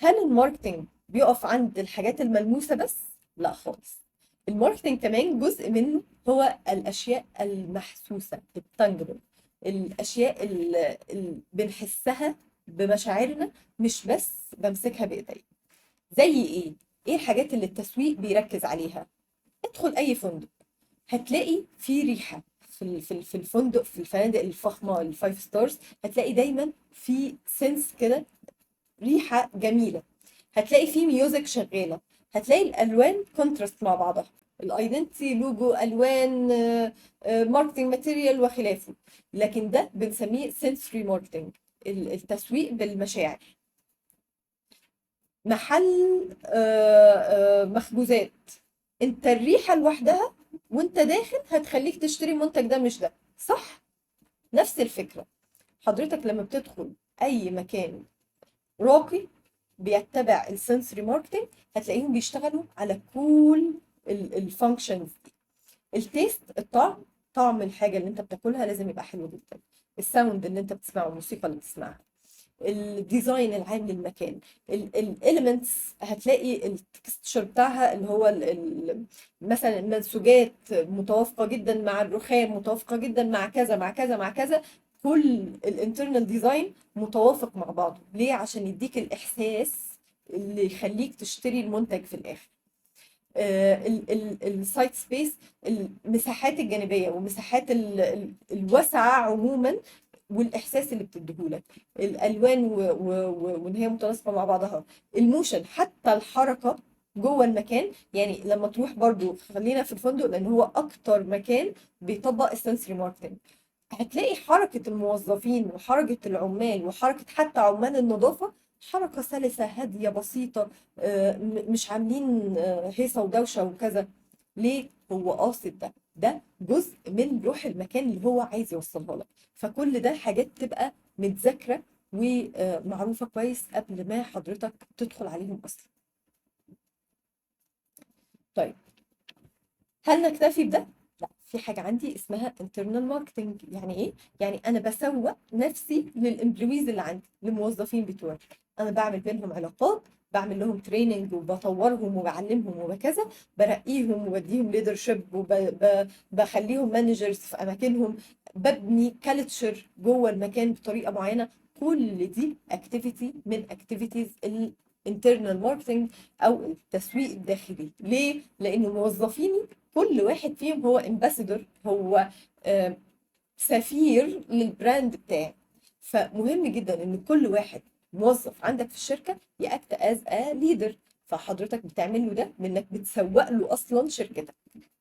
هل الماركتينج بيقف عند الحاجات الملموسة بس؟ لا خالص. الماركتينج كمان جزء منه هو الأشياء المحسوسة التانجبل، الأشياء اللي بنحسها بمشاعرنا، مش بس بمسكها بإيدي. زي إيه؟ إيه الحاجات اللي التسويق بيركز عليها؟ ادخل أي فندق هتلاقي في ريحة في الفندق، في الفنادق الفخمة الفايف ستارز، هتلاقي دايما في سنس كده، ريحة جميلة. هتلاقي فيه ميوزك شغالة، هتلاقي الألوان كونتراست مع بعضها، الايدنتي، لوجو، الوان، ماركتنج ماتيريال وخلافه. لكن ده بنسميه سنسوري ماركتنج، التسويق بالمشاعر. محل مخبوزات، انت الريحة لوحدها وانت داخل هتخليك تشتري المنتج ده مش ده، صح؟ نفس الفكرة. حضرتك لما بتدخل اي مكان راقي بيتبع السنسوري ماركتنج، هتلاقيهم بيشتغلوا على كل الفانكشنز دي. التيست، الطعم، طعم الحاجة اللي انت بتاكلها لازم يبقى حلو جدا. الساوند اللي انت بتسمعه، الموسيقى اللي بتسمعها، الديزاين العام للمكان، الاليمنتس، هتلاقي التكستشر بتاعها اللي هو مثلا المنسوجات متوافقه جدا مع الرخام، متوافقه جدا مع كذا مع كذا مع كذا. كل الانترنال ديزاين متوافق مع بعضه، ليه؟ عشان يديك الاحساس اللي يخليك تشتري المنتج في الاخر. السايت سبيس، المساحات الجانبيه والمساحات الواسعه عموما، والاحساس اللي بتديهولك، الالوان وان هي متناسقه مع بعضها، الموشن، حتى الحركه جوه المكان. يعني لما تروح برضو، خلينا في الفندق لان هو اكتر مكان بيطبق السنسوري ماركتنج، هتلاقي حركه الموظفين وحركه العمال وحركه حتى عمال النظافه حركه سلسه هاديه بسيطه، مش عاملين هيصه ودوشه وكذا. ليه؟ هو قاصد ده جزء من روح المكان اللي هو عايز يوصلها لك. فكل ده حاجات تبقى متذاكرة ومعروفة كويس قبل ما حضرتك تدخل عليهم أصلا. طيب، هل نكتفي بده؟ لا، في حاجة عندي اسمها internal marketing. يعني ايه؟ يعني انا بسوق نفسي للامبلويز اللي عندي، للموظفين بتوعي. انا بعمل بينهم علاقات، بعمل لهم تريننج وبطورهم وبعلمهم وكذا، برقيهم وبديهم ليدرشيب وبخليهم مانجرز في اماكنهم، ببني كالتشر جوه المكان بطريقة معينة. كل دي اكتيفيتي من اكتيفيتيز الانترنال ماركتنج او التسويق الداخلي. ليه؟ لان موظفيني كل واحد فيهم هو امباسادور، هو سفير للبراند بتاعي. فمهم جدا ان كل واحد موظف عندك في الشركه ياكت از ا ليدر. فحضرتك بتعمل له ده بانك بتسوق له اصلا شركتك.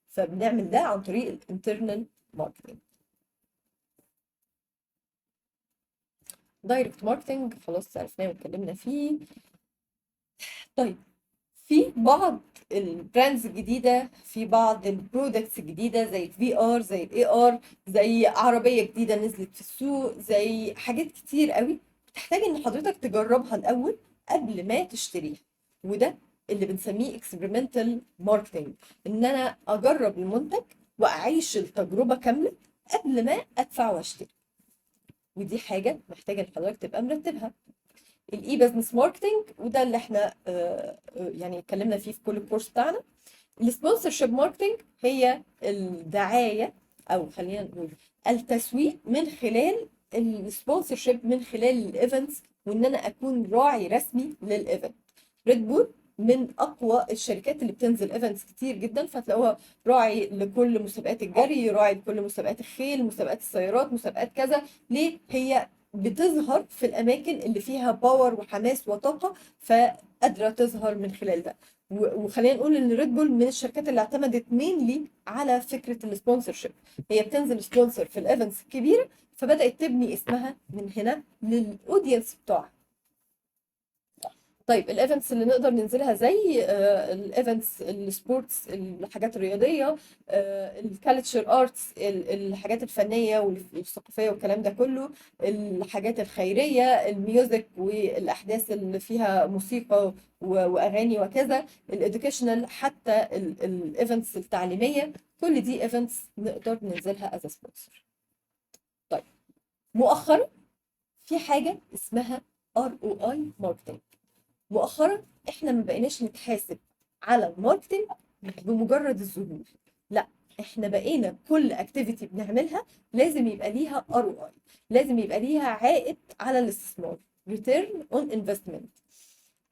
فبنعمل ده عن طريق الانترنال ماركتنج. دايركت ماركتنج خلاص عرفناه واتكلمنا فيه. طيب، في بعض البراندز الجديده، في بعض البرودكتس الجديده زي الفي ار، زي الاي ار، زي عربيه جديده نزلت في السوق، زي حاجات كتير قوي بتحتاج ان حضرتك تجربها الاول قبل ما تشتريها. وده اللي بنسميه اكسبيرمنتال ماركتنج، ان انا اجرب المنتج واعيش التجربه كامله قبل ما ادفع واشتري. ودي حاجه محتاجه ان حضرتك تبقى مرتبها. الاي بزنس ماركتنج، وده اللي احنا يعني اتكلمنا فيه في كل الكورس بتاعنا. السبونسرشيب ماركتنج هي الدعايه، او خلينا نقول التسويق من خلال السبونسرشيب، من خلال الايفنتس، وان انا اكون راعي رسمي للايفنت. ريد بول من اقوى الشركات اللي بتنزل ايفنتس كتير جدا، فتلاقوها راعي لكل مسابقات الجري، راعي لكل مسابقات الخيل، مسابقات السيارات، مسابقات كذا. ليه؟ هي بتظهر في الاماكن اللي فيها باور وحماس وطاقه، فقادره تظهر من خلال ده. وخلينا نقول ان ريد بول من الشركات اللي اعتمدت مينلي على فكره السبونسرشيب. هي بتنزل سبونسر في الايفنتس الكبيره، فبدات تبني اسمها من هنا للاودينس بتوعها. طيب، الايفنتس اللي نقدر ننزلها زي الايفنتس السبورتس، الحاجات الرياضيه، الكالتشر ارتس، الحاجات الفنيه والثقافيه والكلام ده كله، الحاجات الخيريه، الميوزك والاحداث اللي فيها موسيقى واغاني وكذا، الاديوكيشنال، حتى الايفنتس التعليميه. كل دي ايفنتس نقدر ننزلها از سبونسر. طيب، مؤخرا في حاجه اسمها ار او اي ماركتنج. مؤخرا احنا ما بقيناش نتحاسب على الماركتنج بمجرد الظهور، لا، احنا بقينا كل اكتيفيتي بنعملها لازم يبقى ليها ROI، لازم يبقى ليها عائد على الاستثمار، return on investment.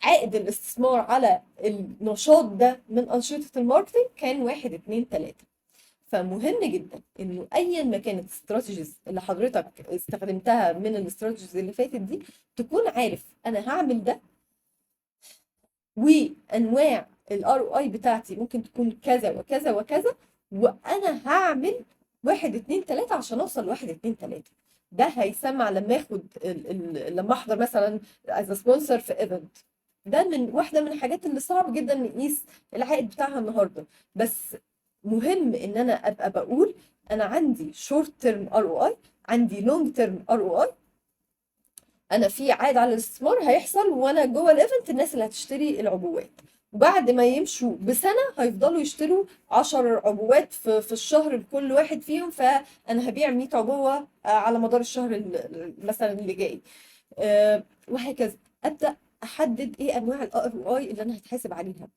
عائد الاستثمار على النشاط ده من أنشطة الماركتينج كان 1 2 3. فمهم جدا انه ايا ما كانت الاستراتيجيز اللي حضرتك استخدمتها من الاستراتيجيز اللي فاتت دي، تكون عارف انا هعمل ده، وانواع ROI بتاعتي ممكن تكون كذا وكذا وكذا، وانا هعمل 1 2 3 عشان اوصل 1 2 3. ده هيسمع لما اخد لما احضر مثلا از سبونسر في ايفنت، ده من واحده من الحاجات اللي صعب جدا نقيس العائد بتاعها النهارده. بس مهم ان انا ابقى بقول انا عندي شورت تيرم ROI، عندي لونج تيرم ROI، انا في عائد على الاستثمار هيحصل وانا جوه الايفنت، الناس اللي هتشتري العبوات، وبعد ما يمشوا بسنه هيفضلوا يشتروا 10 عبوات في الشهر لكل واحد فيهم، فانا هبيع 100 عبوه على مدار الشهر مثلا اللي جاي. وهكذا ابدا احدد ايه انواع ROI اللي انا هتحاسب عليها.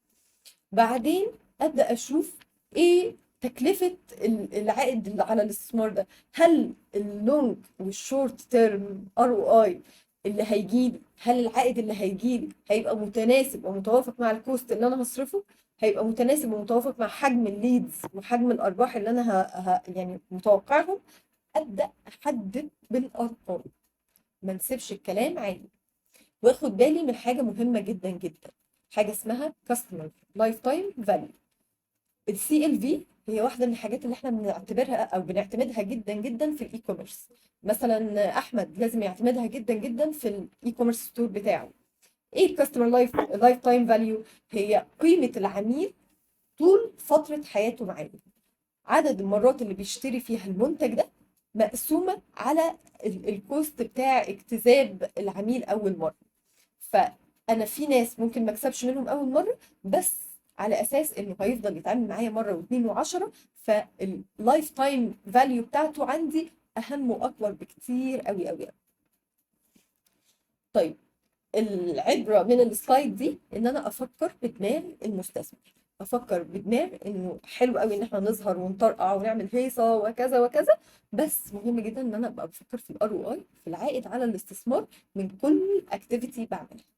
بعدين ابدا اشوف ايه تكلفه العائد اللي على الاستثمار ده، هل اللونج والشورت تيرم ROI اللي هيجيلي، هل العائد اللي هيجيلي هيبقى متناسب ومتوافق مع الكوست اللي انا هصرفه، هيبقى متناسب ومتوافق مع حجم الليدز وحجم الارباح اللي انا يعني متوقعهم. ابدا احدد بالارقام، ما نسيبش الكلام عادي، واخد بالي من حاجه مهمه جدا جدا، حاجه اسمها كاستمر لايف تايم فاليو. CLV هي واحده من الحاجات اللي احنا بنعتبرها او بنعتمدها جدا جدا في الاي كوميرس. مثلا احمد لازم يعتمدها جدا جدا في الاي كوميرس ستور بتاعه. ايه الكاستمر لايف تايم فاليو؟ هي قيمه العميل طول فتره حياته معانا، عدد المرات اللي بيشتري فيها المنتج ده مقسومه على الكوست بتاع اجتذاب العميل اول مره. فانا في ناس ممكن ما اكسبش منهم اول مره، بس على اساس انه هيفضل يتعامل معايا مره واثنين وعشرة، فاللايف تايم فاليو بتاعته عندي اهم واكبر بكتير قوي قوي. طيب، العبره من السلايد دي ان انا افكر بدماغ المستثمر، افكر بدماغ انه حلو قوي ان احنا نظهر ونطرقع ونعمل هيصه وكذا وكذا، بس مهم جدا ان انا ابقى بفكر في ROI، في العائد على الاستثمار من كل اكتيفيتي بعملها.